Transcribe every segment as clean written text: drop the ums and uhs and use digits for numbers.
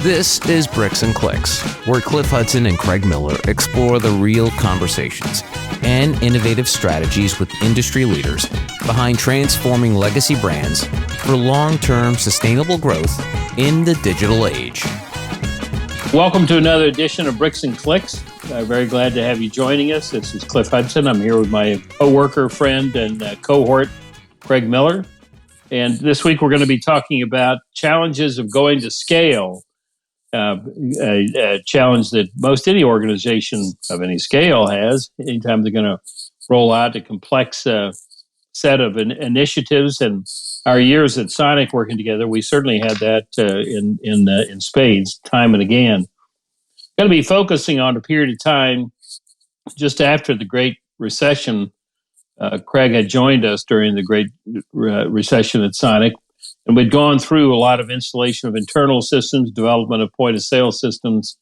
This is Bricks and Clicks, where Cliff Hudson and Craig Miller explore the real conversations and innovative strategies with industry leaders behind transforming legacy brands for long-term sustainable growth in the digital age. Welcome to another edition of Bricks and Clicks. I'm very glad to have you joining us. This is Cliff Hudson. I'm here with my co-worker, friend, and cohort, Craig Miller. And this week we're going to be talking about challenges of going to scale, a challenge that most any organization of any scale has anytime they're going to roll out a complex set of initiatives. And our years at Sonic working together, we certainly had that in spades, time and again. Going to be focusing on a period of time just after the Great Recession. Craig had joined us during the Great Recession at Sonic, and we'd gone through a lot of installation of internal systems, development of point-of-sale systems,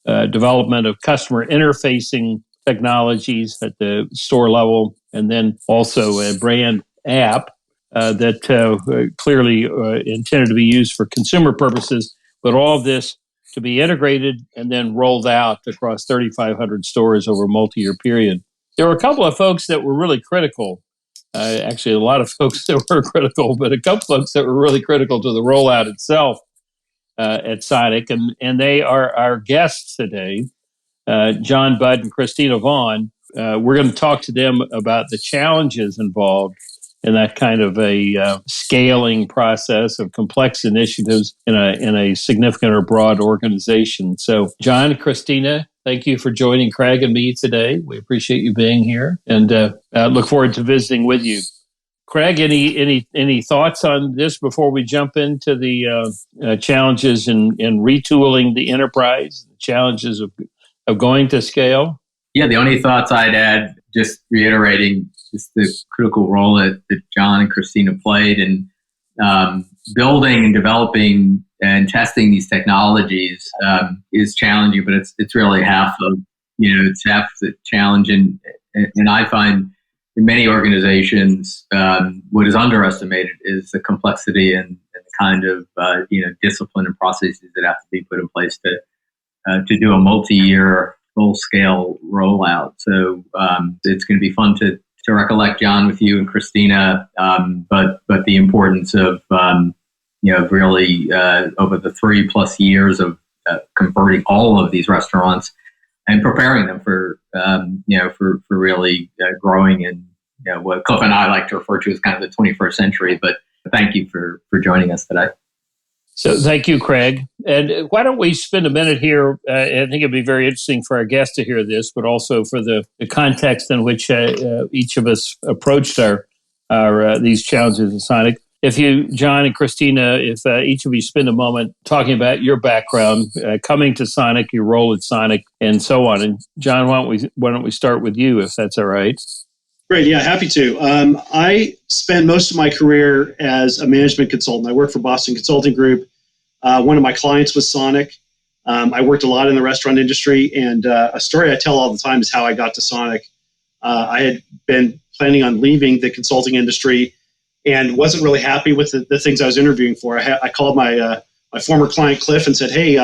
development of customer interfacing technologies at the store level, and then also a brand app that clearly intended to be used for consumer purposes, but all of this to be integrated and then rolled out across 3,500 stores over a multi-year period. There were a couple of folks that were really critical. Actually, a lot of folks that were critical, but a couple of folks that were really critical to the rollout itself at Sonic. And they are our guests today, John Budd and Christina Vaughan. We're going to talk to them about the challenges involved in that kind of a scaling process of complex initiatives in a significant or broad organization. So, John, Christina, thank you for joining Craig and me today. We appreciate you being here and look forward to visiting with you. Craig, any thoughts on this before we jump into the challenges in retooling the enterprise, the challenges of going to scale? Yeah, the only thoughts I'd add, just reiterating just the critical role that John and Christina played in building and developing and testing these technologies is challenging, but it's really half the challenge. And I find in many organizations, what is underestimated is the complexity and the kind of discipline and processes that have to be put in place to do a multi-year full-scale rollout. So it's going to be fun to recollect John with you and Christina, but the importance of really over the 3+ years of converting all of these restaurants and preparing them for really growing in what Cliff and I like to refer to as kind of the 21st century. But thank you for joining us today. So thank you, Craig. And why don't we spend a minute here? I think it'd be very interesting for our guests to hear this, but also for the context in which each of us approached our these challenges in Sonic. If you, John and Christina, if each of you spend a moment talking about your background, coming to Sonic, your role at Sonic, and so on. And John, why don't we start with you, if that's all right? Great. Yeah, happy to. I spent most of my career as a management consultant. I worked for Boston Consulting Group. One of my clients was Sonic. I worked a lot in the restaurant industry, and a story I tell all the time is how I got to Sonic. I had been planning on leaving the consulting industry and wasn't really happy with the things I was interviewing for. I called my former client, Cliff, and said, hey,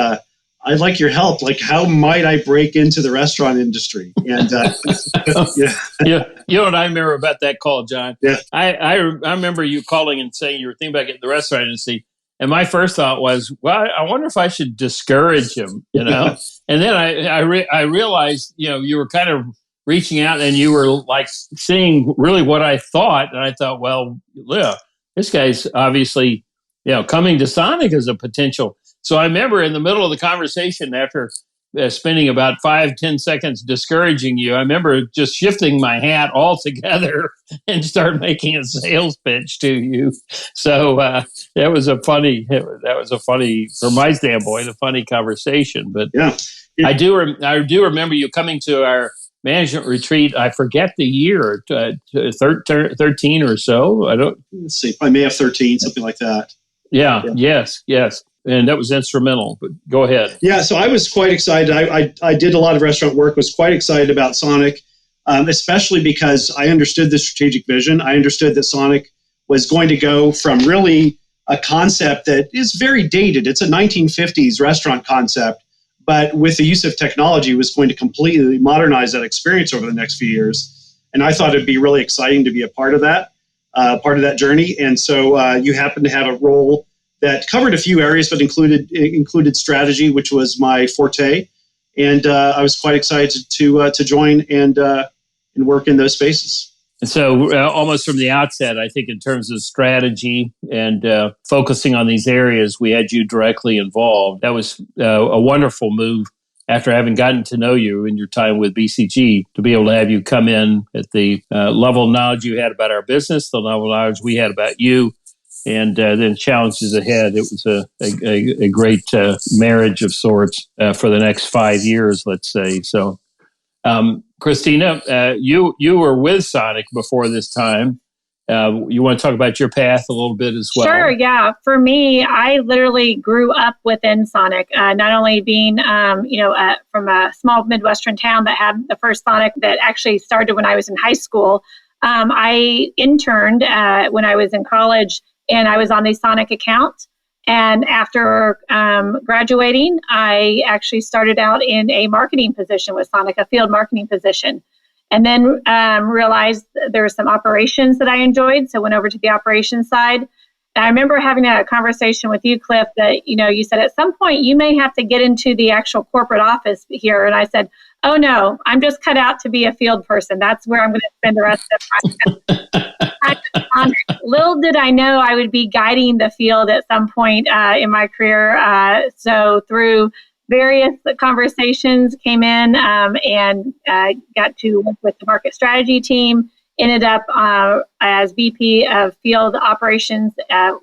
I'd like your help. Like, how might I break into the restaurant industry? And yeah, you know what I remember about that call, John? Yeah. I remember you calling and saying you were thinking about getting the restaurant industry. And my first thought was, well, I wonder if I should discourage him, And then I realized, you were kind of reaching out and you were like seeing really what I thought. And I thought, well, yeah, this guy's obviously, coming to Sonic as a potential. So I remember in the middle of the conversation after spending about 5-10 seconds discouraging you, I remember just shifting my hat altogether and start making a sales pitch to you. So that was a funny, from my standpoint, a funny conversation. But yeah. I do remember you coming to our management retreat. I forget the year, 13 or so. Let's see, I may have 13, something like that. Yeah. Yes. And that was instrumental, but go ahead. Yeah, so I was quite excited. I did a lot of restaurant work, was quite excited about Sonic, especially because I understood the strategic vision. I understood that Sonic was going to go from really a concept that is very dated. It's a 1950s restaurant concept, but with the use of technology was going to completely modernize that experience over the next few years. And I thought it'd be really exciting to be a part of that journey. And so you happen to have a role that covered a few areas, but included strategy, which was my forte. And I was quite excited to join and work in those spaces. And so almost from the outset, I think in terms of strategy and focusing on these areas, we had you directly involved. That was a wonderful move after having gotten to know you in your time with BCG, to be able to have you come in at the level of knowledge you had about our business, the level of knowledge we had about you, and then challenges ahead. It was a great marriage of sorts for the next 5 years, let's say. So, Christina, you were with Sonic before this time. You want to talk about your path a little bit as well? Sure, yeah. For me, I literally grew up within Sonic, not only being, from a small Midwestern town that had the first Sonic that actually started when I was in high school. I interned when I was in college, and I was on the Sonic account. And after graduating, I actually started out in a marketing position with Sonic, a field marketing position. And then realized there were some operations that I enjoyed, so went over to the operations side. And I remember having a conversation with you, Cliff, that, you said at some point you may have to get into the actual corporate office here. And I said, oh no, I'm just cut out to be a field person. That's where I'm going to spend the rest of my time. Little did I know I would be guiding the field at some point in my career. So through various conversations came in and got to work with the market strategy team, ended up as VP of field operations,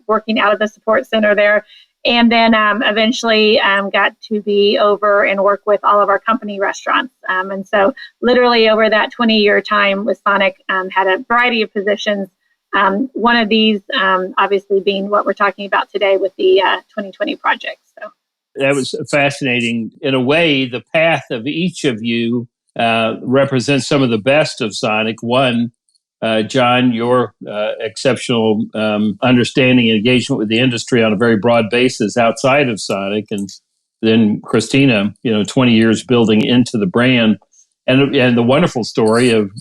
working out of the support center there. And then eventually got to be over and work with all of our company restaurants. And so literally over that 20-year time with Sonic, had a variety of positions. One of these obviously being what we're talking about today with the 2020 project. So that was fascinating. In a way, the path of each of you represents some of the best of Sonic. One, John, your exceptional understanding and engagement with the industry on a very broad basis outside of Sonic. And then Christina, 20 years building into the brand. And the wonderful story of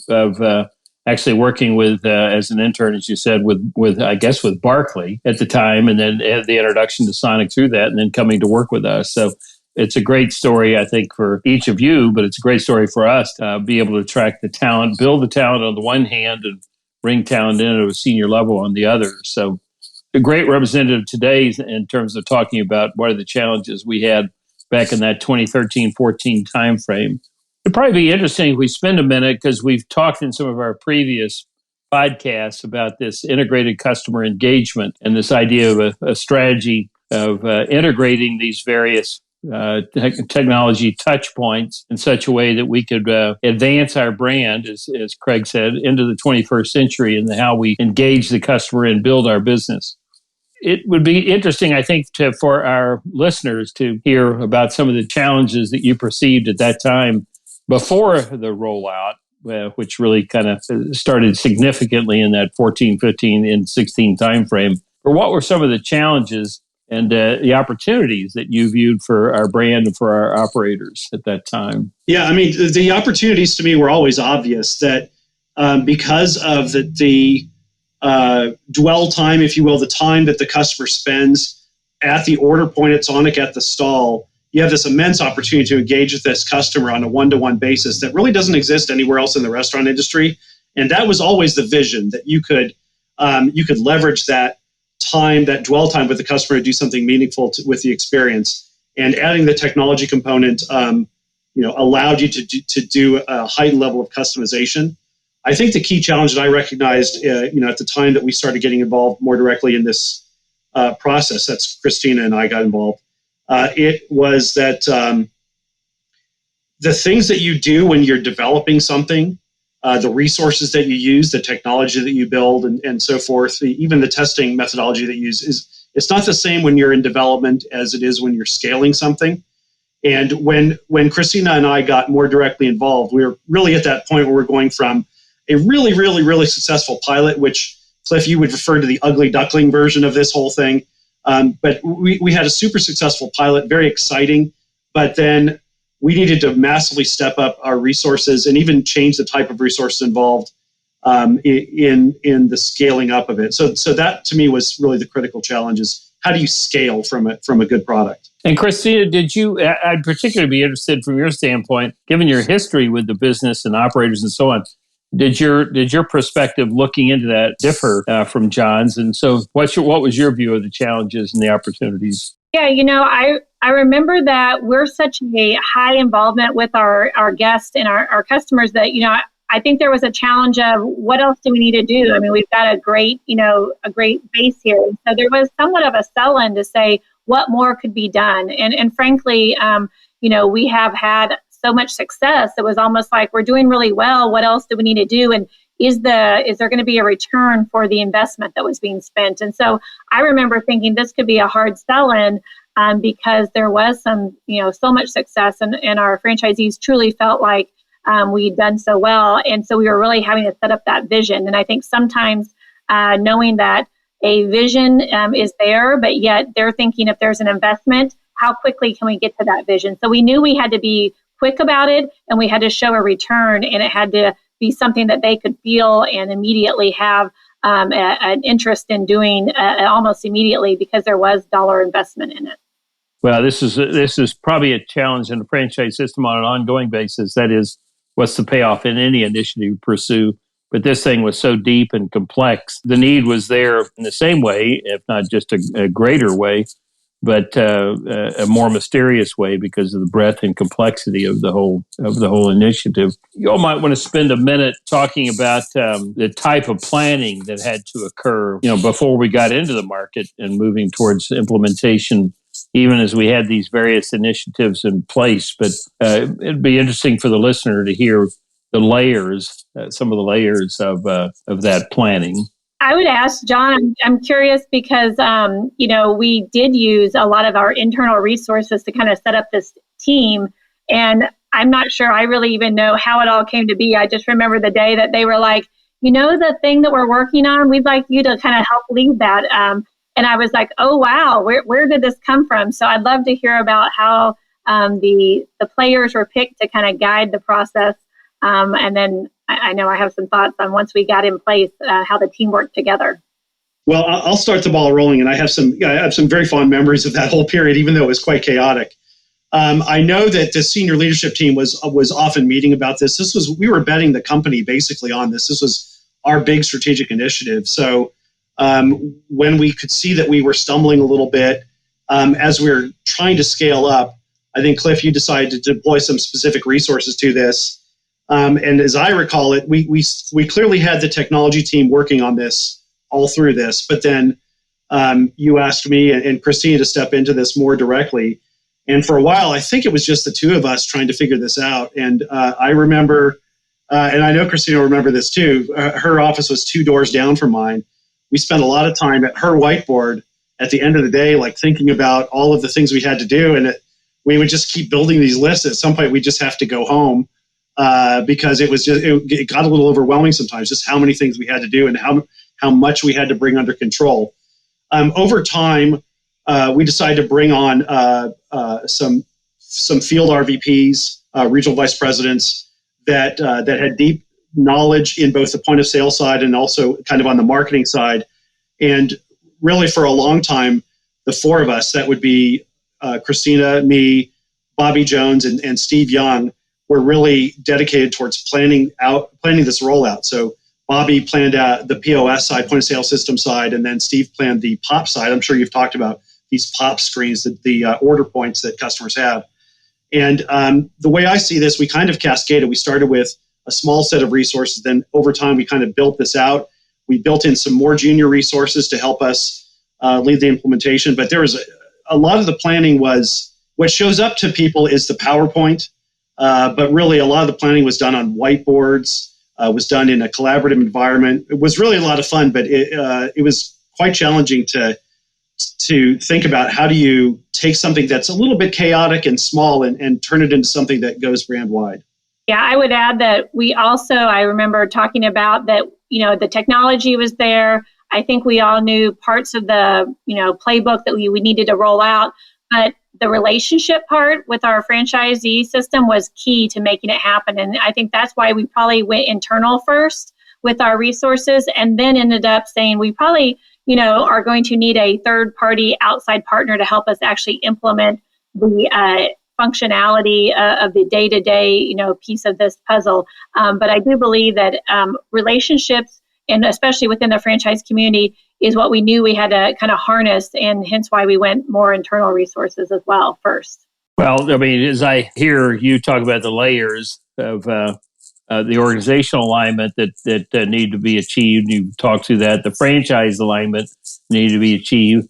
actually working with, as an intern, as you said, with I guess with Barclay at the time, and then had the introduction to Sonic through that, and then coming to work with us. So it's a great story, I think, for each of you, but it's a great story for us to be able to attract the talent, build the talent on the one hand, and bring talent in at a senior level on the other. So a great representative today in terms of talking about what are the challenges we had back in that 2013-14 timeframe. It'd probably be interesting if we spend a minute, because we've talked in some of our previous podcasts about this integrated customer engagement and this idea of a strategy of integrating these various technology touch points in such a way that we could advance our brand, as Craig said, into the 21st century and how we engage the customer and build our business. It would be interesting, I think, for our listeners to hear about some of the challenges that you perceived at that time before the rollout, which really kind of started significantly in that 14, 15, and 16 timeframe. Or what were some of the challenges and the opportunities that you viewed for our brand and for our operators at that time? Yeah, I mean, the opportunities to me were always obvious that because of the dwell time, if you will, the time that the customer spends at the order point at Sonic at the stall, you have this immense opportunity to engage with this customer on a one-to-one basis that really doesn't exist anywhere else in the restaurant industry. And that was always the vision, that you could leverage that time, that dwell time with the customer to do something meaningful with the experience. And adding the technology component, allowed you to do a heightened level of customization. I think the key challenge that I recognized, at the time that we started getting involved more directly in this process, that's Christina and I got involved. It was that the things that you do when you're developing something, the resources that you use, the technology that you build, and so forth, even the testing methodology that you use, it's not the same when you're in development as it is when you're scaling something. And when Christina and I got more directly involved, we were really at that point where we're going from a really, really, really successful pilot, which, Cliff, you would refer to the ugly duckling version of this whole thing, But we had a super successful pilot, very exciting, but then we needed to massively step up our resources and even change the type of resources involved in the scaling up of it. So that to me was really the critical challenge: is how do you scale from a good product? And Christina, I'd particularly be interested from your standpoint, given your history with the business and operators and so on, did your perspective looking into that differ from John's? And so what was your view of the challenges and the opportunities? Yeah, I remember that we're such a high involvement with our guests and our customers that, I think there was a challenge of what else do we need to do? I mean, we've got a great base here. So there was somewhat of a sell-in to say what more could be done. And frankly, we have had so much success. It was almost like we're doing really well. What else do we need to do? And is there going to be a return for the investment that was being spent? And so I remember thinking this could be a hard sell-in because there was so much success and our franchisees truly felt like we'd done so well. And so we were really having to set up that vision. And I think sometimes knowing that a vision is there, but yet they're thinking if there's an investment, how quickly can we get to that vision? So we knew we had to be quick about it and we had to show a return, and it had to be something that they could feel and immediately have an interest in doing almost immediately because there was dollar investment in it. Well, this is probably a challenge in the franchise system on an ongoing basis. That is, what's the payoff in any initiative you pursue? But this thing was so deep and complex. The need was there in the same way, if not just a greater way, but a more mysterious way because of the breadth and complexity of the whole initiative. You all might want to spend a minute talking about the type of planning that had to occur, before we got into the market and moving towards implementation, even as we had these various initiatives in place. But it'd be interesting for the listener to hear the layers, some of the layers of that planning. I would ask John, I'm curious because, we did use a lot of our internal resources to kind of set up this team. And I'm not sure I really even know how it all came to be. I just remember the day that they were like, the thing that we're working on, we'd like you to kind of help lead that. And I was like, oh, wow, where did this come from? So I'd love to hear about how the players were picked to kind of guide the process. And then I know I have some thoughts on once we got in place, how the team worked together. Well, I'll start the ball rolling, and I have some very fond memories of that whole period, even though it was quite chaotic. I know that the senior leadership team was often meeting about this. We were betting the company basically on this. This was our big strategic initiative. So when we could see that we were stumbling a little bit as we were trying to scale up, I think, Cliff, you decided to deploy some specific resources to this. And as I recall it, we clearly had the technology team working on this all through this. But then you asked me and Christina to step into this more directly. And for a while, I think it was just the two of us trying to figure this out. And I remember, and I know Christina will remember this too, her office was 2 doors down from mine. We spent a lot of time at her whiteboard at the end of the day, like thinking about all of the things we had to do. And we would just keep building these lists. At some point, we just have to go home. Because it got a little overwhelming sometimes, just how many things we had to do and how much we had to bring under control. Over time, we decided to bring on some field RVPs, regional vice presidents that had deep knowledge in both the point of sale side and also kind of on the marketing side. And really, for a long time, the 4 of us, that would be Christina, me, Bobby Jones, and Steve Young, were really dedicated towards planning this rollout. So Bobby planned out the POS side, point of sale system side, and then Steve planned the POP side. I'm sure you've talked about these POP screens, the order points that customers have. And the way I see this, we kind of cascaded. We started with a small set of resources. Then over time, we kind of built this out. We built in some more junior resources to help us lead the implementation. But there was a lot of the planning was, what shows up to people is the PowerPoint. But really, a lot of the planning was done on whiteboards, was done in a collaborative environment. It was really a lot of fun, but it was quite challenging to think about how do you take something that's a little bit chaotic and small and turn it into something that goes brand wide. Yeah, I would add that we also, I remember talking about that, the technology was there. I think we all knew parts of the, playbook that we needed to roll out, but the relationship part with our franchisee system was key to making it happen. And I think that's why we probably went internal first with our resources, and then ended up saying we probably, are going to need a third party outside partner to help us actually implement the functionality of the day-to-day, piece of this puzzle. But I do believe that relationships, and especially within the franchise community, is what we knew we had to kind of harness, and hence why we went more internal resources as well first. Well, I mean, as I hear you talk about the layers of the organizational alignment that need to be achieved, you talked to that. The franchise alignment needed to be achieved.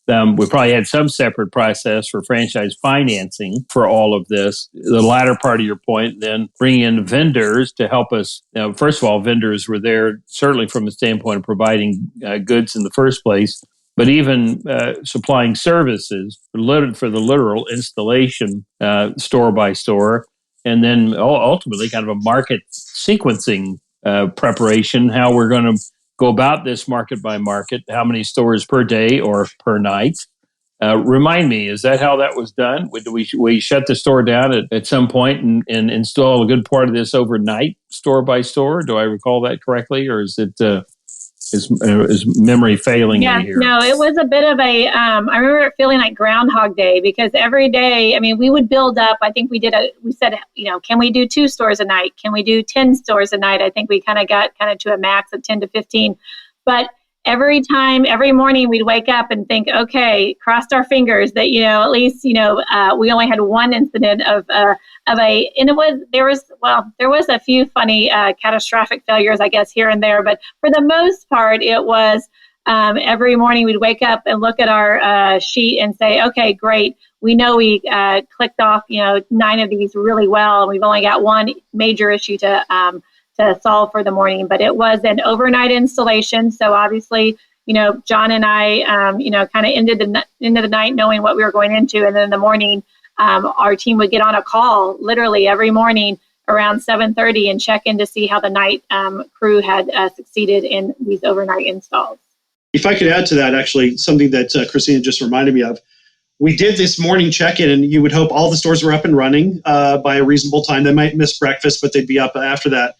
We probably had some separate process for franchise financing for all of this. The latter part of your point, then bringing in vendors to help us. First of all, vendors were there certainly from the standpoint of providing goods in the first place, but even supplying services for the literal installation store by store, and then ultimately kind of a market sequencing preparation, how we're going to go about this market by market, how many stores per day or per night. Remind me, is that how that was done? We shut the store down at some point and install a good part of this overnight, store by store? Do I recall that correctly, or is it is memory failing me here? No, it was a bit of a. I remember it feeling like Groundhog Day, because every day, we would build up. I think we said, can we do 2 stores a night? Can we do 10 stores a night? I think we got to a max of 10 to 15. But every morning we'd wake up and think, okay, crossed our fingers that, at least, we only had one incident there was a few funny catastrophic failures, I guess, here and there. But for the most part, it was every morning we'd wake up and look at our sheet and say, okay, great. We know we clicked off, 9 of these really well, and we've only got one major issue to solve for the morning. But it was an overnight installation. So obviously, John and I, kind of ended the night knowing what we were going into. And then in the morning, our team would get on a call literally every morning around 7:30 and check in to see how the night crew had succeeded in these overnight installs. If I could add to that, actually, something that Christina just reminded me of. We did this morning check-in, and you would hope all the stores were up and running by a reasonable time. They might miss breakfast, but they'd be up after that.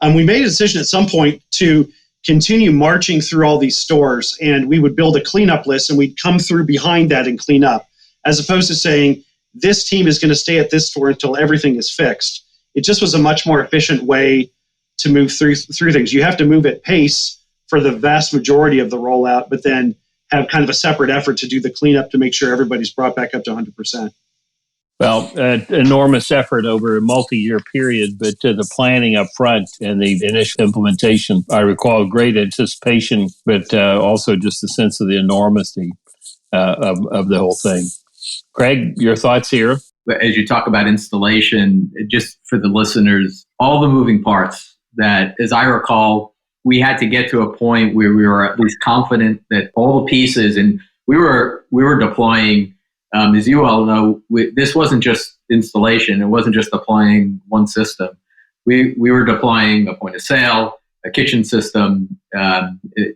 We made a decision at some point to continue marching through all these stores, and we would build a cleanup list, and we'd come through behind that and clean up, as opposed to saying, this team is going to stay at this store until everything is fixed. It just was a much more efficient way to move through things. You have to move at pace for the vast majority of the rollout, but then have kind of a separate effort to do the cleanup to make sure everybody's brought back up to 100%. Well, enormous effort over a multi-year period, but the planning up front and the initial implementation, I recall great anticipation, but also just the sense of the enormity of the whole thing. Craig, your thoughts here? As you talk about installation, just for the listeners, all the moving parts that, as I recall, we had to get to a point where we were at least confident that all the pieces, and we were deploying, as you all know, this wasn't just installation. It wasn't just deploying one system. We were deploying a point of sale, a kitchen system,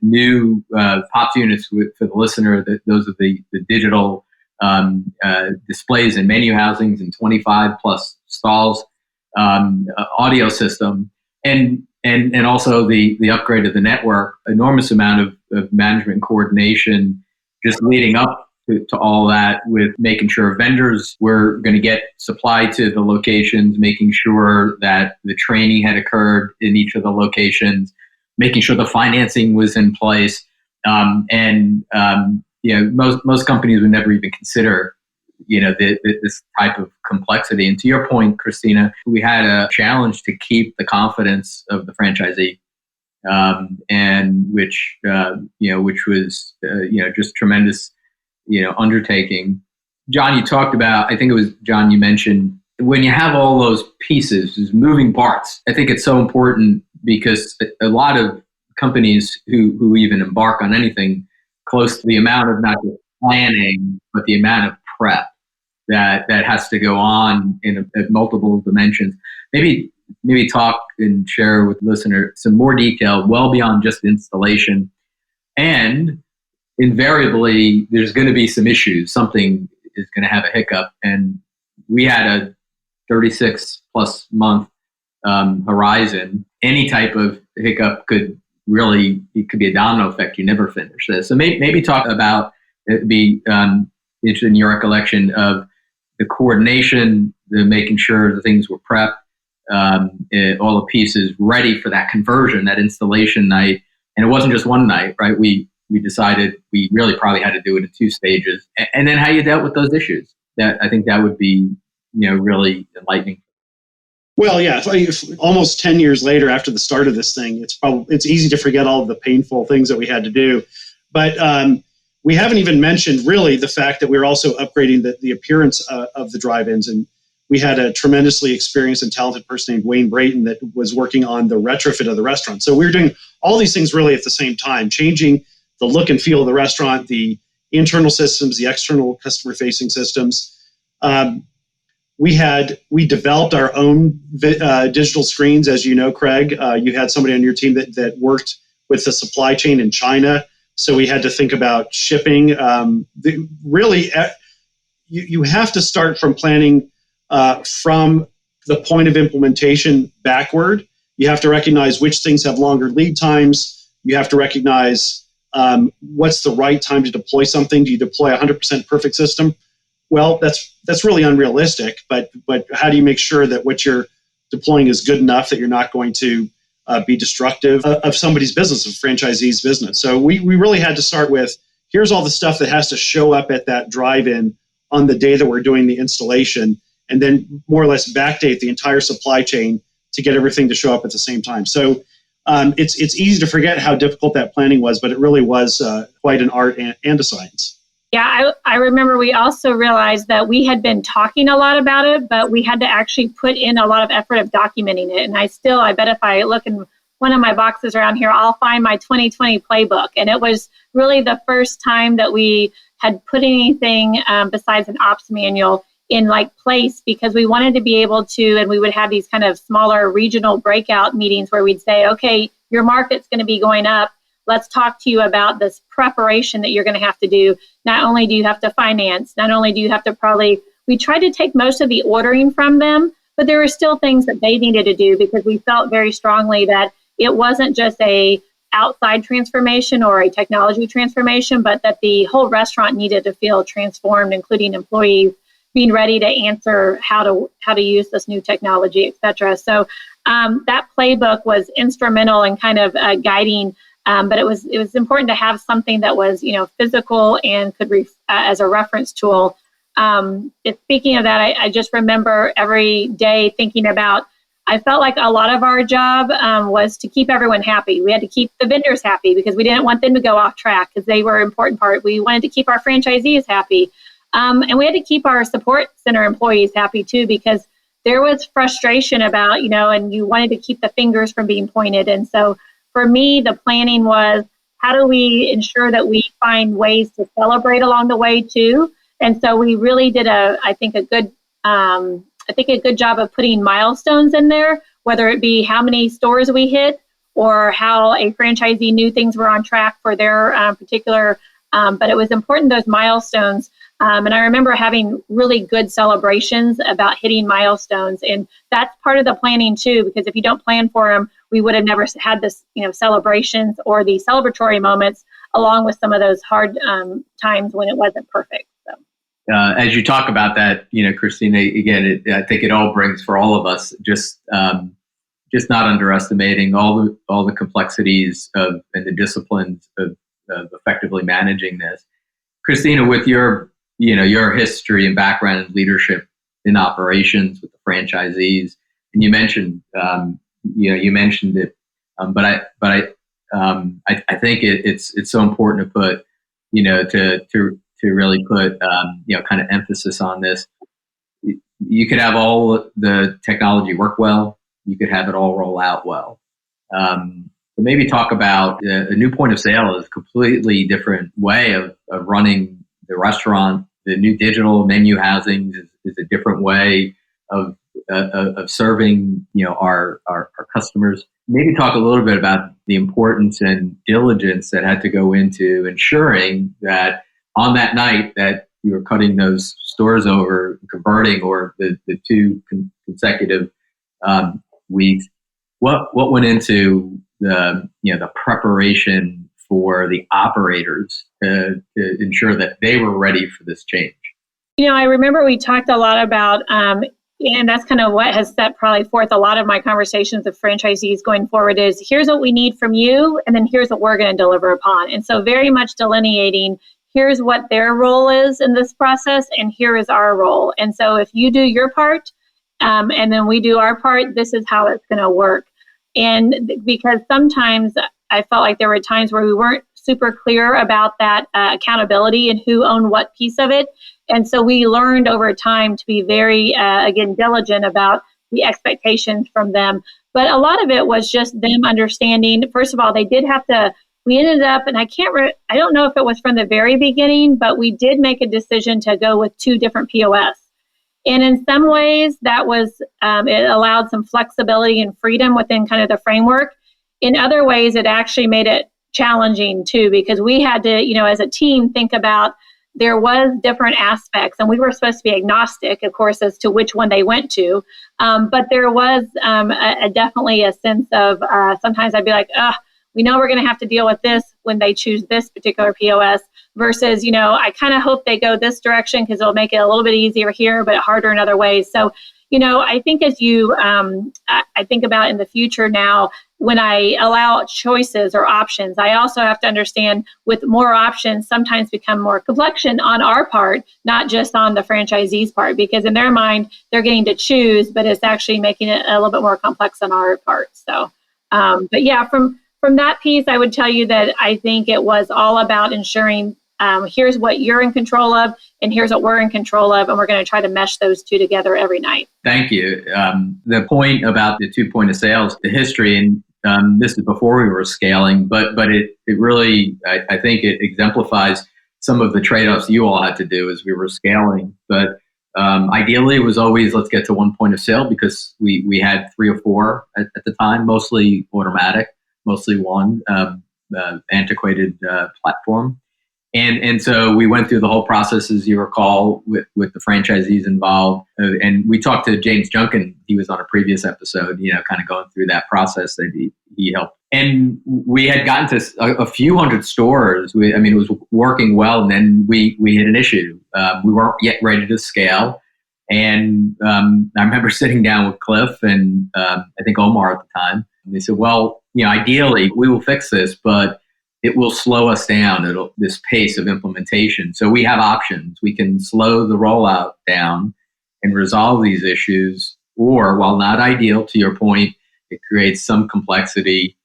new POPs units for the listener. Those are the digital displays and menu housings and 25 plus stalls, audio system, and also the upgrade of the network. Enormous amount of management coordination just leading up to all that, with making sure vendors were going to get supply to the locations, making sure that the training had occurred in each of the locations, making sure the financing was in place. Most companies would never even consider, this type of complexity. And to your point, Christina, we had a challenge to keep the confidence of the franchisee, and which was just tremendous, undertaking. John, you talked about, I think it was John, you mentioned, when you have all those pieces, those moving parts, I think it's so important, because a lot of companies who even embark on anything close to the amount of not just planning, but the amount of prep that has to go on at multiple dimensions. Maybe talk and share with the listener some more detail, well beyond just installation, And invariably, there's going to be some issues. Something is going to have a hiccup. And we had a 36 plus month horizon. Any type of hiccup could be a domino effect. You never finish this. So maybe talk about interested in your recollection of the coordination, the making sure the things were prepped, all the pieces ready for that conversion, that installation night. And it wasn't just one night, right? We decided we really probably had to do it in 2 stages. And then how you dealt with those issues. I think that would be, really enlightening. Well, yeah, if almost 10 years later after the start of this thing, it's easy to forget all of the painful things that we had to do. But we haven't even mentioned really the fact that we were also upgrading the appearance of the drive-ins. And we had a tremendously experienced and talented person named Wayne Brayton that was working on the retrofit of the restaurant. So we were doing all these things really at the same time, changing the look and feel of the restaurant, the internal systems, the external customer-facing systems. We developed our own digital screens, as you know, Craig. You had somebody on your team that worked with the supply chain in China, so we had to think about shipping. You have to start from planning from the point of implementation backward. You have to recognize which things have longer lead times. You have to recognize what's the right time to deploy something. Do you deploy a 100% perfect system? Well, that's really unrealistic, but how do you make sure that what you're deploying is good enough that you're not going to be destructive of somebody's business, of franchisee's business? So we really had to start with, here's all the stuff that has to show up at that drive-in on the day that we're doing the installation, and then more or less backdate the entire supply chain to get everything to show up at the same time. So it's easy to forget how difficult that planning was, but it really was quite an art and a science. Yeah, I remember we also realized that we had been talking a lot about it, but we had to actually put in a lot of effort of documenting it. And I bet if I look in one of my boxes around here, I'll find my 2020 playbook. And it was really the first time that we had put anything besides an ops manual in place, because we wanted to be able to, and we would have these kind of smaller regional breakout meetings where we'd say, okay, your market's going to be going up. Let's talk to you about this preparation that you're going to have to do. Not only do you have to finance, not only do you have to we tried to take most of the ordering from them, but there were still things that they needed to do, because we felt very strongly that it wasn't just a outside transformation or a technology transformation, but that the whole restaurant needed to feel transformed, including employees being ready to answer how to use this new technology, et cetera. So that playbook was instrumental in kind of guiding. But it was important to have something that was, physical and could as a reference tool. Speaking of that, I just remember every day thinking about, I felt like a lot of our job was to keep everyone happy. We had to keep the vendors happy because we didn't want them to go off track because they were an important part. We wanted to keep our franchisees happy. And we had to keep our support center employees happy too, because there was frustration about, and you wanted to keep the fingers from being pointed. And so for me, the planning was, how do we ensure that we find ways to celebrate along the way too? And so we really did a good job of putting milestones in there, whether it be how many stores we hit or how a franchisee knew things were on track for their particular. But it was important, those milestones. And I remember having really good celebrations about hitting milestones. And that's part of the planning too, because if you don't plan for them, we would have never had this, celebrations or the celebratory moments, along with some of those hard times when it wasn't perfect. So. As you talk about that, Christina, again, I think it all brings for all of us just not underestimating all the complexities and the disciplines of effectively managing this. Christina, with your history and background in leadership in operations with the franchisees, and you mentioned it, but I think it's so important to put, to really put, kind of emphasis on this. You could have all the technology work well, you could have it all roll out well. But maybe talk about a new point of sale is a completely different way of running the restaurant. The new digital menu housing is a different way of serving, our customers. maybe talk a little bit about the importance and diligence that had to go into ensuring that on that night that you were cutting those stores over, converting, or the two consecutive weeks. What went into the preparation for the operators to ensure that they were ready for this change? I remember we talked a lot about, and that's kind of what has set probably forth a lot of my conversations with franchisees going forward is, here's what we need from you, and then here's what we're going to deliver upon. And so very much delineating, here's what their role is in this process, and here is our role. And so if you do your part, and then we do our part, this is how it's going to work. And because sometimes I felt like there were times where we weren't super clear about that accountability and who owned what piece of it. And so we learned over time to be very, again, diligent about the expectations from them. But a lot of it was just them understanding, first of all, they did have to, we ended up, and I don't know if it was from the very beginning, but we did make a decision to go with 2 different POS. And in some ways that was, it allowed some flexibility and freedom within kind of the framework. In other ways, it actually made it challenging too, because we had to, as a team, think about there was different aspects, and we were supposed to be agnostic, of course, as to which one they went to. But there was definitely a sense of sometimes I'd be like, we know we're going to have to deal with this when they choose this particular POS versus, I kind of hope they go this direction because it'll make it a little bit easier here, but harder in other ways. So, I think as you, I think about in the future now, when I allow choices or options, I also have to understand with more options sometimes become more complexion on our part, not just on the franchisee's part, because in their mind, they're getting to choose, but it's actually making it a little bit more complex on our part. So, but yeah, from that piece, I would tell you that I think it was all about ensuring here's what you're in control of, and here's what we're in control of, and we're going to try to mesh those 2 together every night. Thank you. The point about the 2 point of sales, the history, and this is before we were scaling, but it really, I think it exemplifies some of the trade-offs you all had to do as we were scaling. But ideally, it was always, let's get to 1 point of sale, because we had 3 or 4 at the time, mostly automatic, mostly one antiquated platform. And so we went through the whole process, as you recall, with the franchisees involved. And we talked to James Junkin. He was on a previous episode, kind of going through that process that he helped. And we had gotten to a few hundred stores. It was working well. And then we hit an issue. We weren't yet ready to scale. And I remember sitting down with Cliff and I think Omar at the time. And they said, well, ideally, we will fix this, but it will slow us down, this pace of implementation. So we have options. We can slow the rollout down and resolve these issues, or while not ideal, to your point, it creates some complexity.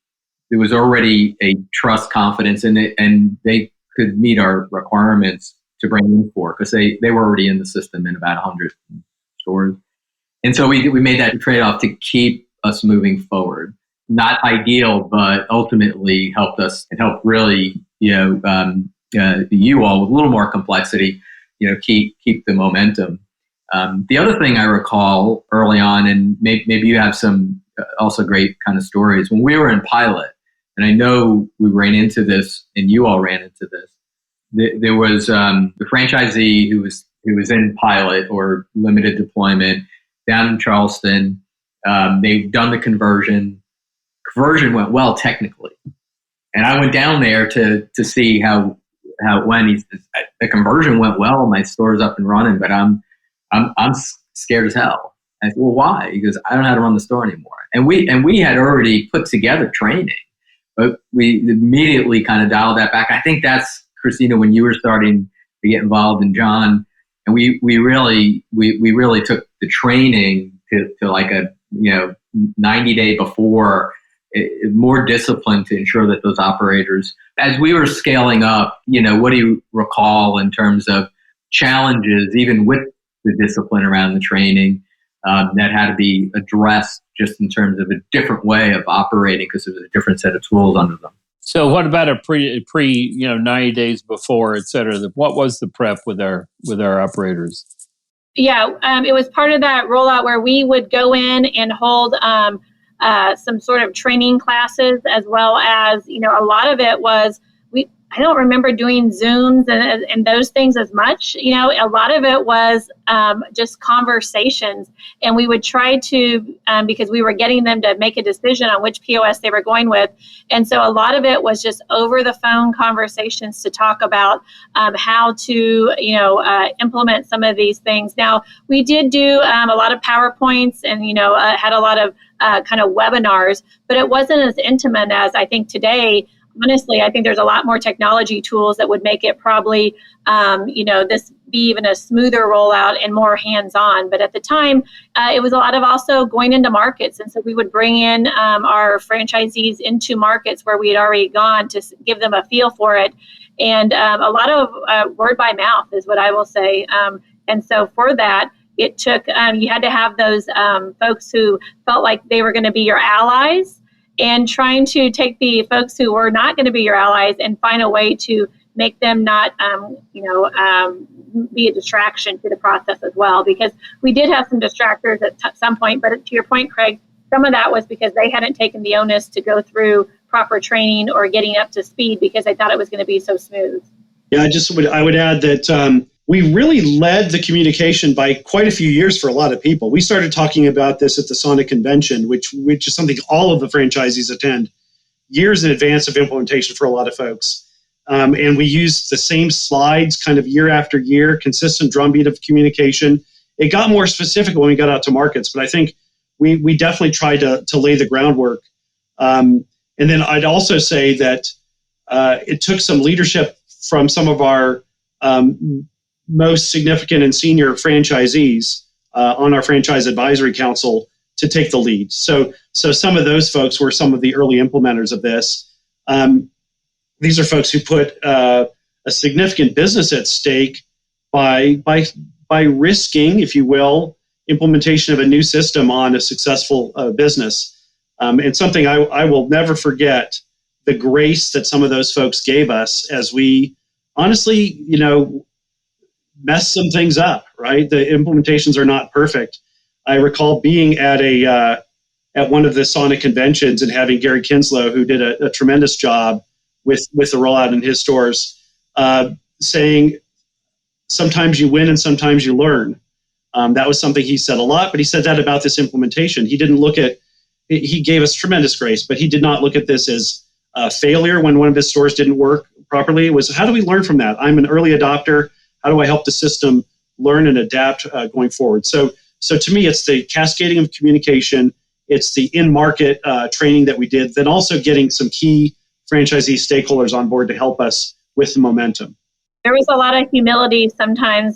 There was already a trust confidence in it, and they could meet our requirements to bring in for, because they were already in the system in about 100 stores. And so we made that trade-off to keep us moving forward. Not ideal, but ultimately helped us and helped really, you all with a little more complexity, keep the momentum. The other thing I recall early on, and maybe you have some also great kind of stories, when we were in pilot, and I know we ran into this, and you all ran into this. There was the franchisee who was in pilot or limited deployment down in Charleston. They've done the conversion. Conversion went well technically, and I went down there to see how it went. He says, the conversion went well, my store's up and running, but I'm scared as hell. I said, well, why? He goes, I don't know how to run the store anymore. And we had already put together training, but we immediately kind of dialed that back. I think that's, Christina, when you were starting to get involved, and John, and we really took the training to like a 90-day before. More discipline to ensure that those operators, as we were scaling up, what do you recall in terms of challenges, even with the discipline around the training, that had to be addressed just in terms of a different way of operating because there was a different set of tools under them? So what about a pre 90 days before, et cetera? What was the prep with our operators? Yeah, it was part of that rollout where we would go in and hold some sort of training classes, as well as, a lot of it was, I don't remember doing Zooms and those things as much. A lot of it was just conversations. And we would try to, because we were getting them to make a decision on which POS they were going with. And so a lot of it was just over the phone conversations to talk about how to, implement some of these things. Now, we did do a lot of PowerPoints and, had a lot of kind of webinars, but it wasn't as intimate as I think today. Honestly, I think there's a lot more technology tools that would make it probably, this be even a smoother rollout and more hands-on. But at the time, it was a lot of also going into markets. And so we would bring in our franchisees into markets where we had already gone to give them a feel for it. And a lot of word by mouth is what I will say. And so for that, it took, you had to have those folks who felt like they were going to be your allies, and trying to take the folks who were not going to be your allies and find a way to make them not, be a distraction to the process as well. Because we did have some distractors at some point, but to your point, Craig, some of that was because they hadn't taken the onus to go through proper training or getting up to speed because they thought it was going to be so smooth. Yeah, I would add that we really led the communication by quite a few years for a lot of people. We started talking about this at the Sonic convention, which is something all of the franchisees attend, years in advance of implementation for a lot of folks. And we used the same slides kind of year after year, consistent drumbeat of communication. It got more specific when we got out to markets, but I think we definitely tried to lay the groundwork. And then I'd also say that it took some leadership from some of our most significant and senior franchisees on our franchise advisory council to take the lead. So some of those folks were some of the early implementers of this. These are folks who put a significant business at stake by risking, if you will, implementation of a new system on a successful business. And something I will never forget, the grace that some of those folks gave us as we honestly, mess some things up, right? The implementations are not perfect. I recall being at one of the Sonic conventions and having Gary Kinslow, who did a tremendous job with the rollout in his stores, saying, sometimes you win and sometimes you learn. That was something he said a lot, but he said that about this implementation. He gave us tremendous grace, but he did not look at this as a failure when one of his stores didn't work properly. It was, how do we learn from that? I'm an early adopter. How do I help the system learn and adapt going forward? So to me, it's the cascading of communication. It's the in-market training that we did, then also getting some key franchisee stakeholders on board to help us with the momentum. There was a lot of humility sometimes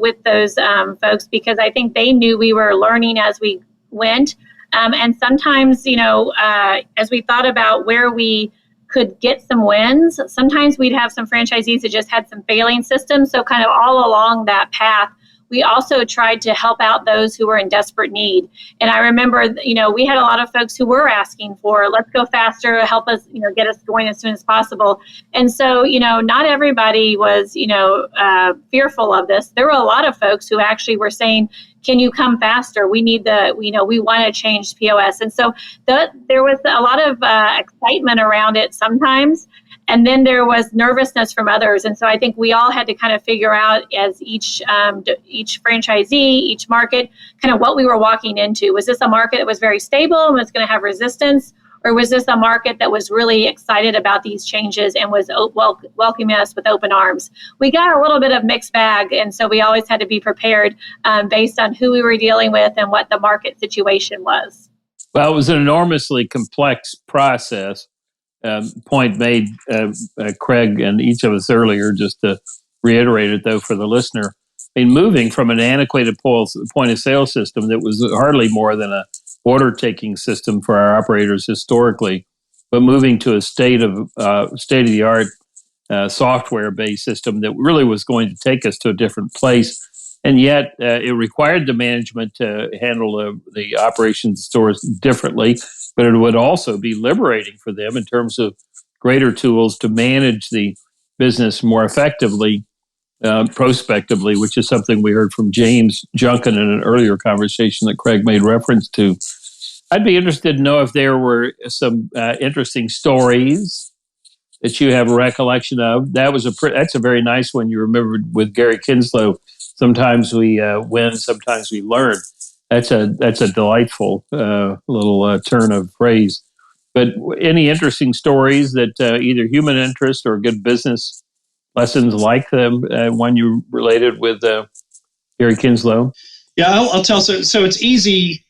with those folks, because I think they knew we were learning as we went. And sometimes, as we thought about where we could get some wins, sometimes we'd have some franchisees that just had some failing systems. So kind of all along that path, we also tried to help out those who were in desperate need. And I remember, we had a lot of folks who were asking for, let's go faster, help us, get us going as soon as possible. And so, not everybody was, fearful of this. There were a lot of folks who actually were saying, can you come faster? We need we want to change POS. And so there was a lot of excitement around it sometimes. And then there was nervousness from others. And so I think we all had to kind of figure out as each franchisee, each market, kind of what we were walking into. Was this a market that was very stable and was going to have resistance? Or was this a market that was really excited about these changes and was welcoming us with open arms? We got a little bit of mixed bag, and so we always had to be prepared based on who we were dealing with and what the market situation was. Well, it was an enormously complex process. Point made, Craig and each of us earlier, just to reiterate it, though, for the listener. I mean, moving from an antiquated point of sale system that was hardly more than a order taking system for our operators historically, but moving to a state of the art software based system that really was going to take us to a different place. And yet it required the management to handle the operations stores differently, but it would also be liberating for them in terms of greater tools to manage the business more effectively, prospectively, which is something we heard from James Junkin in an earlier conversation that Craig made reference to. I'd be interested to know if there were some interesting stories that you have a recollection of. That's a very nice one you remembered with Gary Kinslow. Sometimes we win, sometimes we learn. That's a delightful little turn of phrase. But any interesting stories that either human interest or good business lessons like the one you related with Gary Kinslow? Yeah, I'll tell. So it's easy.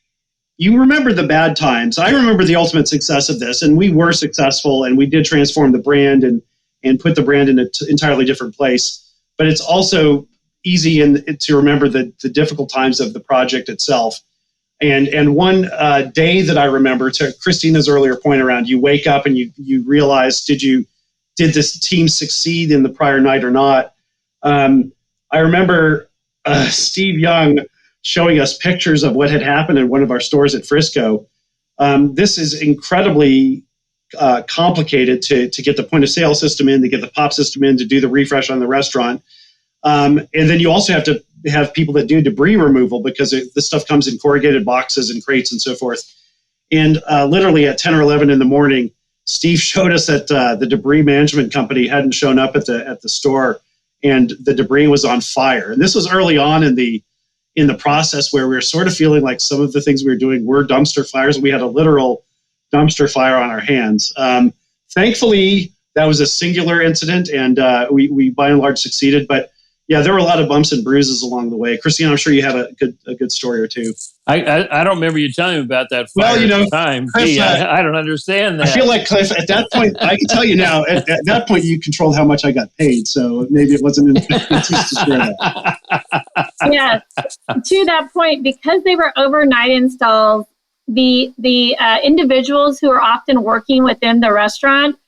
You remember the bad times. I remember the ultimate success of this, and we were successful, and we did transform the brand and put the brand in an entirely different place. But it's also easy to remember the difficult times of the project itself. And one day that I remember, to Christina's earlier point around, you wake up and you realize, did this team succeed in the prior night or not? I remember Steve Young showing us pictures of what had happened in one of our stores at Frisco. This is incredibly complicated to get the point of sale system in, to get the POP system in, to do the refresh on the restaurant. And then you also have to have people that do debris removal, because this stuff comes in corrugated boxes and crates and so forth. And literally at 10 or 11 in the morning, Steve showed us that the debris management company hadn't shown up at the store, and the debris was on fire. And this was early on in the process, where we were sort of feeling like some of the things we were doing were dumpster fires. We had a literal dumpster fire on our hands. Thankfully, that was a singular incident, and we by and large succeeded. But yeah, there were a lot of bumps and bruises along the way. Christina, I'm sure you have a good story or two. I don't remember you telling me about that fire at the time. Cliff, I don't understand that. I feel like, Cliff, at that point, I can tell you now, at that point, you controlled how much I got paid. So maybe it wasn't an excuse to share that. Yes. To that point, because they were overnight installs, the individuals who are often working within the restaurant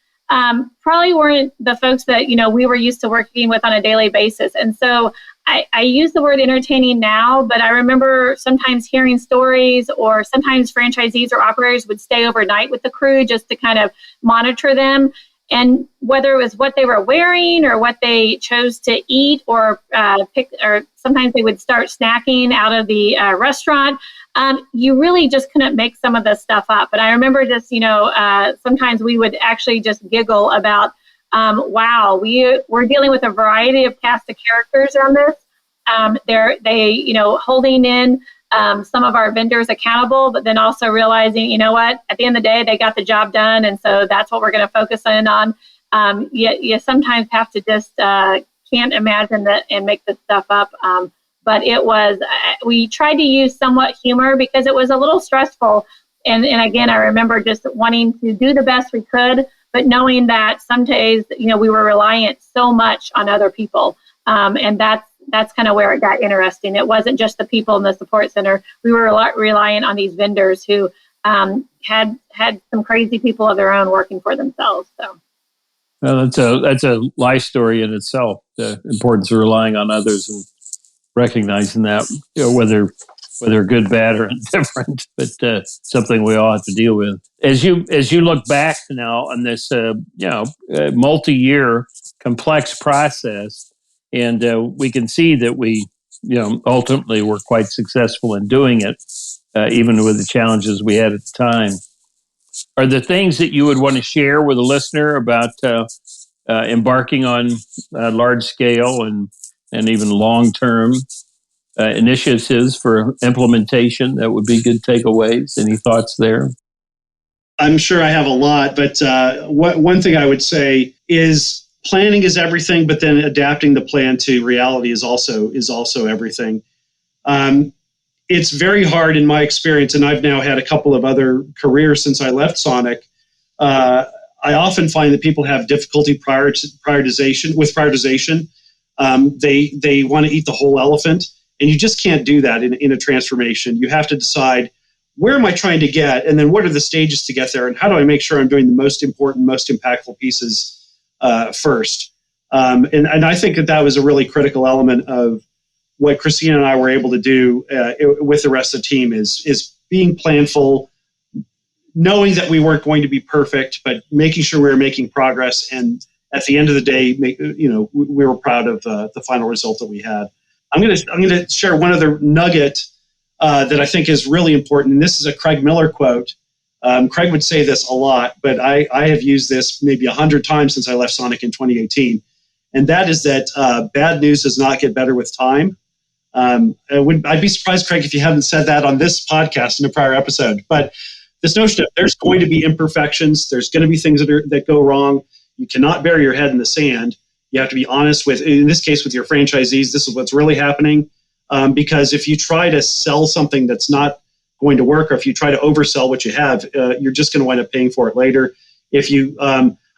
probably weren't the folks that, we were used to working with on a daily basis. And so I use the word entertaining now, but I remember sometimes hearing stories, or sometimes franchisees or operators would stay overnight with the crew just to kind of monitor them. And whether it was what they were wearing or what they chose to eat, or or sometimes they would start snacking out of the restaurant, you really just couldn't make some of this stuff up. But I remember just, sometimes we would actually just giggle about, wow, we're dealing with a variety of cast of characters on this. They holding in some of our vendors accountable, but then also realizing, at the end of the day, they got the job done. And so that's what we're going to focus in on. You sometimes have to just can't imagine that and make this stuff up. But it was, we tried to use somewhat humor because it was a little stressful. And again, I remember just wanting to do the best we could, but knowing that some days, we were reliant so much on other people. And that's kind of where it got interesting. It wasn't just the people in the support center. We were reliant on these vendors who had some crazy people of their own working for themselves. So. Well, that's a life story in itself, the importance of relying on others and recognizing that, whether good, bad, or indifferent, but something we all have to deal with. As you look back now on this, multi-year complex process, and we can see that we, ultimately were quite successful in doing it, even with the challenges we had at the time. Are there things that you would want to share with a listener about embarking on large scale and even long-term initiatives for implementation that would be good takeaways? Any thoughts there? I'm sure I have a lot, but one thing I would say is planning is everything, but then adapting the plan to reality is also everything. It's very hard in my experience, and I've now had a couple of other careers since I left Sonic. I often find that people have difficulty prioritization. They want to eat the whole elephant, and you just can't do that in a transformation. You have to decide, where am I trying to get, and then what are the stages to get there, and how do I make sure I'm doing the most important, most impactful pieces first. And I think that was a really critical element of what Christina and I were able to do with the rest of the team is being planful, knowing that we weren't going to be perfect, but making sure we were making progress. And at the end of the day, we were proud of the final result that we had. I'm going to share one other nugget that I think is really important. And this is a Craig Miller quote. Craig would say this a lot, but I have used this maybe 100 times since I left Sonic in 2018. And that is that bad news does not get better with time. I'd be surprised, Craig, if you haven't said that on this podcast in a prior episode. But this notion of there's going to be imperfections, there's going to be things that go wrong. You cannot bury your head in the sand. You have to be honest with, in this case, with your franchisees. This is what's really happening. Because if you try to sell something that's not going to work, or if you try to oversell what you have, you're just going to wind up paying for it later. If you,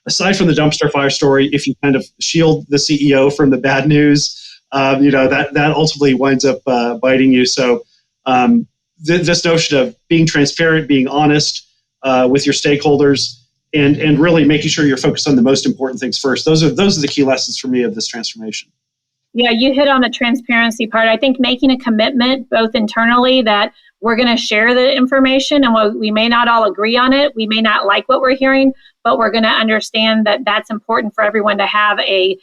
aside from the dumpster fire story, if you kind of shield the CEO from the bad news, that ultimately winds up biting you. So this notion of being transparent, being honest with your stakeholders, and really making sure you're focused on the most important things first. Those are the key lessons for me of this transformation. Yeah, you hit on the transparency part. I think making a commitment both internally that we're going to share the information, and we may not all agree on it. We may not like what we're hearing, but we're going to understand that that's important for everyone to have a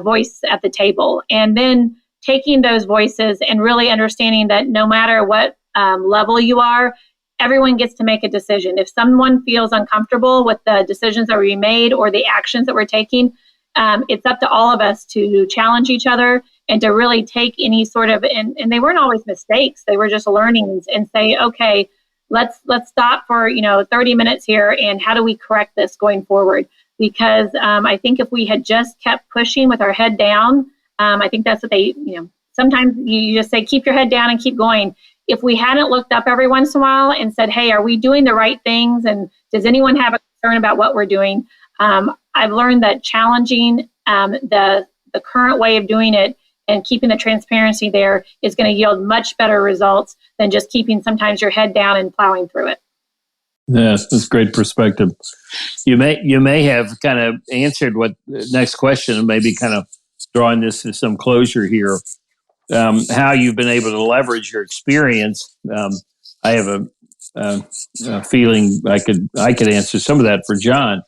voice at the table. And then taking those voices and really understanding that no matter what level you are, everyone gets to make a decision. If someone feels uncomfortable with the decisions that we made or the actions that we're taking, it's up to all of us to challenge each other and to really take any sort of, and they weren't always mistakes, they were just learnings, and say, okay, let's stop for 30 minutes here, and how do we correct this going forward? Because I think if we had just kept pushing with our head down, I think that's what they, sometimes you just say, keep your head down and keep going. If we hadn't looked up every once in a while and said, hey, are we doing the right things? And does anyone have a concern about what we're doing? I've learned that challenging the current way of doing it and keeping the transparency there is going to yield much better results than just keeping sometimes your head down and plowing through it. Yes, that's great perspective. You may have kind of answered what the next question, and maybe kind of drawing this to some closure here. How you've been able to leverage your experience. I have a feeling I could answer some of that for John.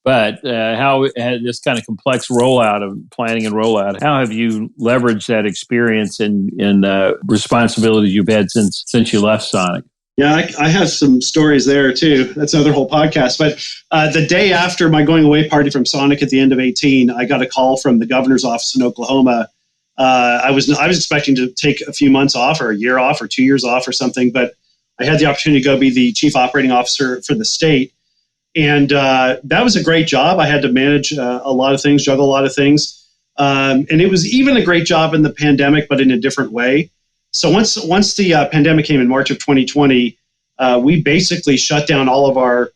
But how had this kind of complex rollout of planning and rollout, how have you leveraged that experience in responsibilities you've had since you left Sonic? Yeah, I have some stories there too. That's another whole podcast. But the day after my going away party from Sonic at the end of 2018, I got a call from the governor's office in Oklahoma. I was expecting to take a few months off, or a year off, or 2 years off, or something. But I had the opportunity to go be the chief operating officer for the state. And that was a great job. I had to manage a lot of things, juggle a lot of things. And it was even a great job in the pandemic, but in a different way. So once the pandemic came in March of 2020, we basically shut down all of our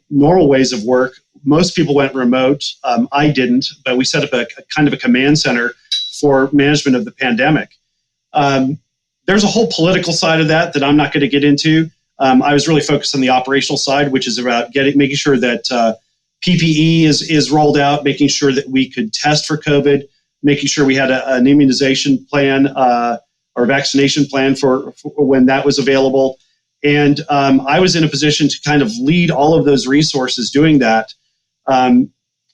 normal ways of work. Most people went remote. I didn't, but we set up a kind of a command center for management of the pandemic. There's a whole political side of that I'm not going to get into. I was really focused on the operational side, which is about making sure that PPE is rolled out, making sure that we could test for COVID, making sure we had an immunization plan or vaccination plan for when that was available. And I was in a position to kind of lead all of those resources doing that.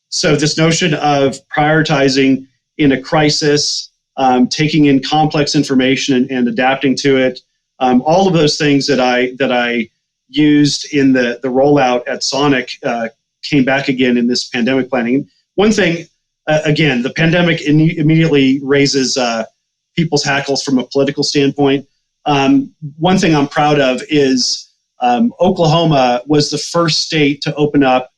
So this notion of prioritizing in a crisis, taking in complex information and adapting to it, all of those things that I used in the rollout at Sonic came back again in this pandemic planning. One thing, again, the pandemic immediately raises people's hackles from a political standpoint. One thing I'm proud of is Oklahoma was the first state to open up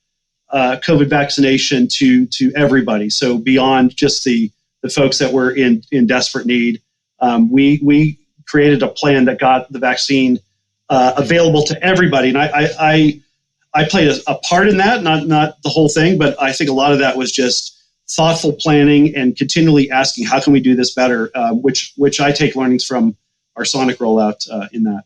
COVID vaccination to everybody. So beyond just the folks that were in desperate need, we created a plan that got the vaccine available to everybody. And I played a part in that, not the whole thing, but I think a lot of that was just thoughtful planning and continually asking, how can we do this better? Which I take learnings from our Sonic rollout in that.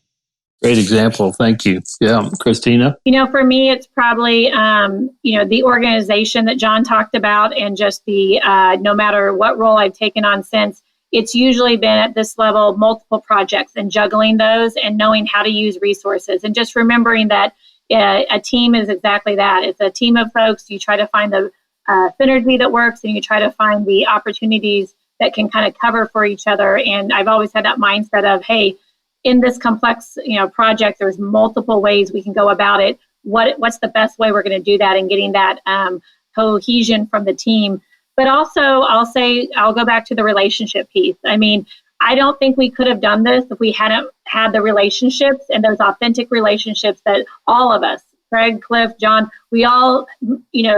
Great example. Thank you. Yeah. Christina? For me, it's probably, the organization that John talked about, and just the, no matter what role I've taken on since, it's usually been at this level, multiple projects, and juggling those and knowing how to use resources, and just remembering that a team is exactly that. It's a team of folks. You try to find the synergy that works, and you try to find the opportunities that can kind of cover for each other. And I've always had that mindset of, hey, in this complex, project, there's multiple ways we can go about it. What's the best way we're going to do that and getting that cohesion from the team. But also, I'll go back to the relationship piece. I mean, I don't think we could have done this if we hadn't had the relationships and those authentic relationships that all of us, Craig, Cliff, John, we all,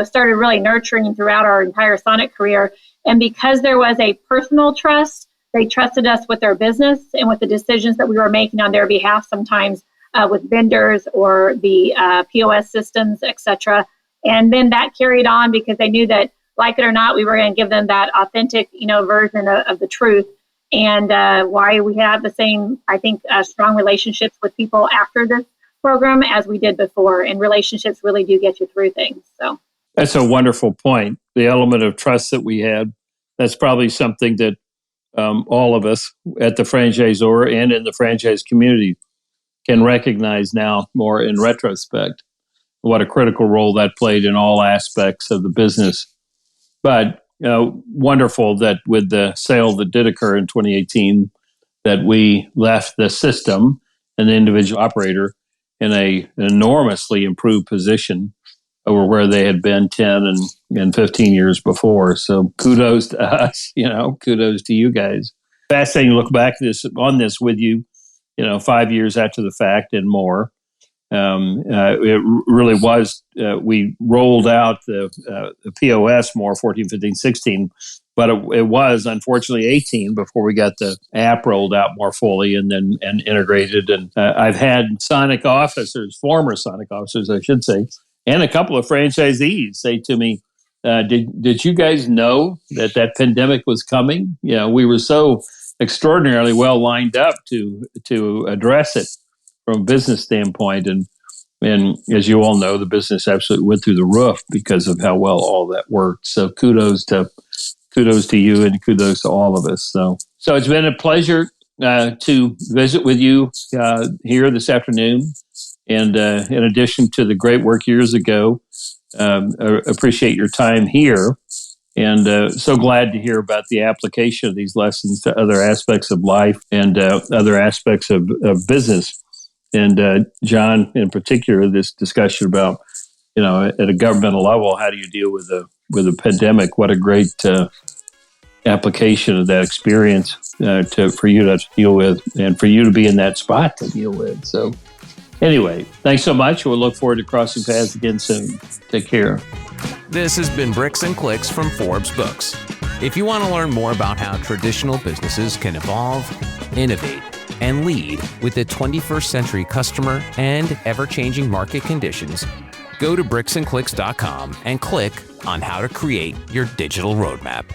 started really nurturing throughout our entire Sonic career. And because there was a personal trust, they trusted us with their business and with the decisions that we were making on their behalf, sometimes with vendors or the POS systems, et cetera. And then that carried on because they knew that, like it or not, we were going to give them that authentic, version of the truth. And why we have the same, I think, strong relationships with people after this program as we did before. And relationships really do get you through things. So that's a wonderful point. The element of trust that we had, that's probably something that all of us at the franchisor and in the franchise community can recognize now more in retrospect, what a critical role that played in all aspects of the business. But wonderful that with the sale that did occur in 2018, that we left the system and the individual operator in an enormously improved position over where they had been 10 and 15 years before. So kudos to us, kudos to you guys. Fascinating to look back on this with you, 5 years after the fact and more. It really was, we rolled out the POS more 14, 15, 16, but it was unfortunately 18 before we got the app rolled out more fully and integrated. And I've had Sonic officers, former Sonic officers, I should say, and a couple of franchisees say to me, did you guys know that pandemic was coming? We were so extraordinarily well lined up to address it from a business standpoint. And as you all know, the business absolutely went through the roof because of how well all that worked. So kudos to you and kudos to all of us. So it's been a pleasure to visit with you here this afternoon. And in addition to the great work years ago, appreciate your time here. And so glad to hear about the application of these lessons to other aspects of life and other aspects of business. And John, in particular, this discussion about, at a governmental level, how do you deal with a pandemic? What a great application of that experience for you to deal with, and for you to be in that spot to deal with. So, anyway, thanks so much. We'll look forward to crossing paths again soon. Take care. This has been Bricks and Clicks from Forbes Books. If you want to learn more about how traditional businesses can evolve, innovate, and lead with the 21st century customer and ever-changing market conditions, go to bricksandclicks.com and click on how to create your digital roadmap.